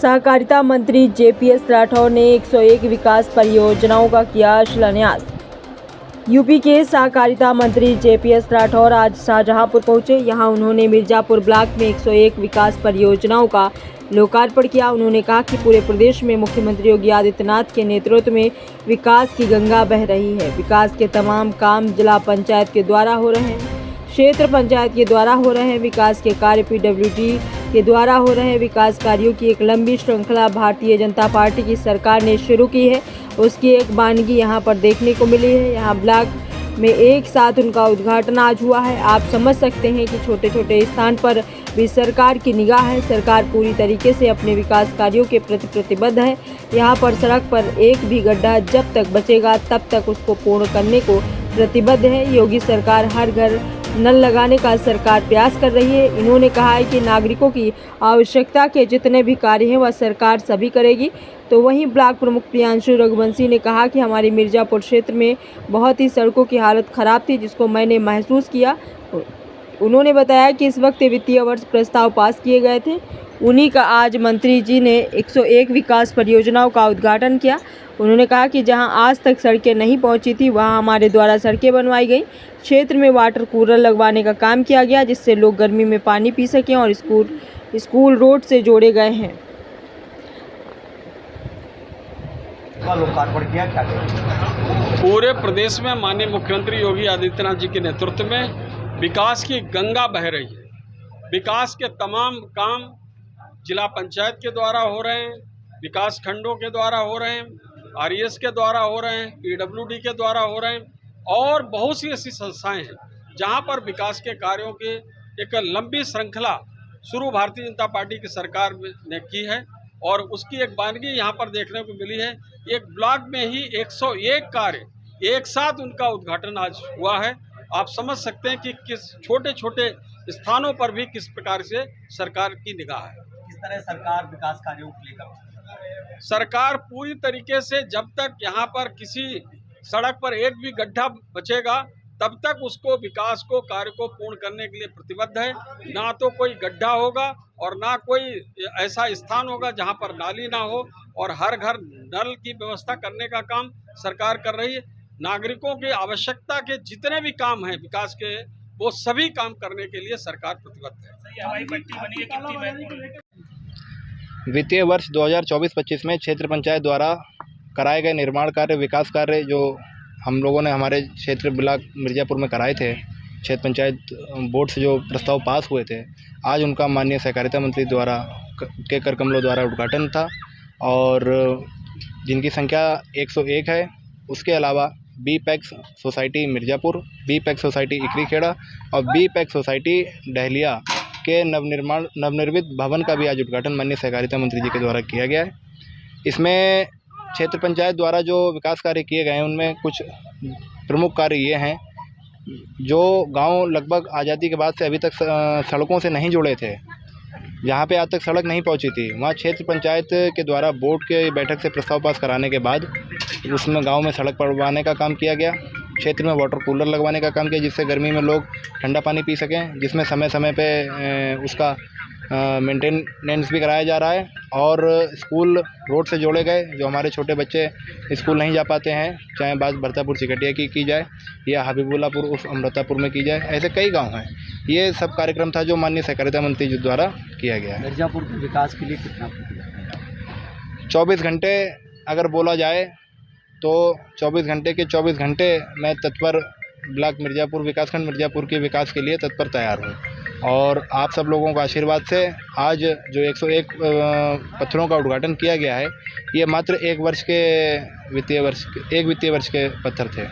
सहकारिता मंत्री जेपीएस राठौर ने 101 विकास परियोजनाओं का किया शिलान्यास। यूपी के सहकारिता मंत्री जेपीएस राठौर आज शाहजहांपुर पहुंचे। यहां उन्होंने मिर्जापुर ब्लॉक में 101 विकास परियोजनाओं का लोकार्पण किया। उन्होंने कहा कि पूरे प्रदेश में मुख्यमंत्री योगी आदित्यनाथ के नेतृत्व में विकास की गंगा बह रही है। विकास के तमाम काम जिला पंचायत के द्वारा हो रहे हैं, क्षेत्र पंचायत के द्वारा हो रहे हैं। विकास के कार्य पीडब्ल्यूडी के द्वारा हो रहे हैं। विकास कार्यों की एक लंबी श्रृंखला भारतीय जनता पार्टी की सरकार ने शुरू की है, उसकी एक वानगी यहाँ पर देखने को मिली है। यहाँ ब्लॉक में एक साथ उनका उद्घाटन आज हुआ है। आप समझ सकते हैं कि छोटे छोटे स्थान पर भी सरकार की निगाह है। सरकार पूरी तरीके से अपने विकास कार्यों के प्रति प्रतिबद्ध है। यहाँ पर सड़क पर एक भी गड्ढा जब तक बचेगा तब तक उसको पूर्ण करने को प्रतिबद्ध है। योगी सरकार हर घर नल लगाने का सरकार प्रयास कर रही है। इन्होंने कहा है कि नागरिकों की आवश्यकता के जितने भी कार्य हैं वह सरकार सभी करेगी। तो वहीं ब्लॉक प्रमुख प्रियांशु रघुवंशी ने कहा कि हमारी मिर्जापुर क्षेत्र में बहुत ही सड़कों की हालत ख़राब थी, जिसको मैंने महसूस किया। उन्होंने बताया कि इस वक्त वित्तीय वर्ष प्रस्ताव पास किए गए थे, उन्हीं का आज मंत्री जी ने 101 विकास परियोजनाओं का उद्घाटन किया। उन्होंने कहा कि जहां आज तक सड़कें नहीं पहुंची थी वहां हमारे द्वारा सड़कें बनवाई गई। क्षेत्र में वाटर कूलर लगवाने का काम किया गया, जिससे लोग गर्मी में पानी पी सकें, और स्कूल रोड से जोड़े गए हैं। लोकार्पण किया क्या? पूरे प्रदेश में माननीय मुख्यमंत्री योगी आदित्यनाथ जी के नेतृत्व में विकास की गंगा बह रही है। विकास के तमाम काम जिला पंचायत के द्वारा हो रहे हैं, विकास खंडों के द्वारा हो रहे हैं, आरईएस के द्वारा हो रहे हैं, पीडब्ल्यूडी के द्वारा हो रहे हैं, और बहुत सी ऐसी संस्थाएं हैं जहां पर विकास के कार्यों की एक लंबी श्रृंखला शुरू भारतीय जनता पार्टी की सरकार ने की है, और उसकी एक वानगी यहां पर देखने को मिली है। एक ब्लॉक में ही 101 कार्य एक साथ उनका उद्घाटन आज हुआ है। आप समझ सकते हैं कि किस छोटे छोटे स्थानों पर भी किस प्रकार से सरकार की निगाह है। किस तरह सरकार विकास कार्यों को लेकर? सरकार पूरी तरीके से जब तक यहाँ पर किसी सड़क पर एक भी गड्ढा बचेगा तब तक उसको विकास को कार्य को पूर्ण करने के लिए प्रतिबद्ध है। ना तो कोई गड्ढा होगा और ना कोई ऐसा स्थान होगा जहाँ पर नाली ना हो, और हर घर नल की व्यवस्था करने का काम सरकार कर रही है। नागरिकों की आवश्यकता के जितने भी काम हैं विकास के, वो सभी काम करने के लिए सरकार प्रतिबद्ध है। वित्तीय वर्ष 2024-25 में क्षेत्र पंचायत द्वारा कराए गए निर्माण कार्य, विकास कार्य जो हम लोगों ने हमारे क्षेत्र ब्लॉक मिर्जापुर में कराए थे, क्षेत्र पंचायत बोर्ड से जो प्रस्ताव पास हुए थे, आज उनका माननीय सहकारिता मंत्री द्वारा के कर कमलों द्वारा उद्घाटन था, और जिनकी संख्या 101 है। उसके अलावा B PACS society Mirzapur, B PACS society Ikrikhera और बी पैक्स सोसाइटी डहलिया के नवनिर्मित भवन का भी आज उद्घाटन माननीय सहकारिता मंत्री जी के द्वारा किया गया है। इसमें क्षेत्र पंचायत द्वारा जो विकास कार्य किए गए हैं उनमें कुछ प्रमुख कार्य ये हैं, जो गांव लगभग आज़ादी के बाद से अभी तक सड़कों से नहीं जुड़े थे, जहां पे आज तक सड़क नहीं पहुंची थी, वहां क्षेत्र पंचायत के द्वारा बोर्ड के बैठक से प्रस्ताव पास कराने के बाद उसमें गांव में सड़क पड़वाने का काम किया गया। क्षेत्र में वाटर कूलर लगवाने का काम किया, जिससे गर्मी में लोग ठंडा पानी पी सकें, जिसमें समय समय पे उसका मेंटेनेंस भी कराया जा रहा है। और स्कूल रोड से जोड़े गए, जो हमारे छोटे बच्चे स्कूल नहीं जा पाते हैं, चाहे बात भरतापुर चिकटिया की जाए या हबीबुल्लापुर उस अमृतापुर में की जाए, ऐसे कई गांव हैं। ये सब कार्यक्रम था जो माननीय सहकारिता मंत्री जी द्वारा किया गया है। मिर्जापुर के विकास के लिए कितना 24 घंटे अगर बोला जाए तो 24 घंटे के 24 घंटे मैं तत्पर ब्लॉक मिर्जापुर, विकासखंड मिर्जापुर के विकास के लिए तत्पर तैयार हूँ। और आप सब लोगों का आशीर्वाद से आज जो 101 पत्थरों का उद्घाटन किया गया है, ये मात्र एक वित्तीय वर्ष के पत्थर थे।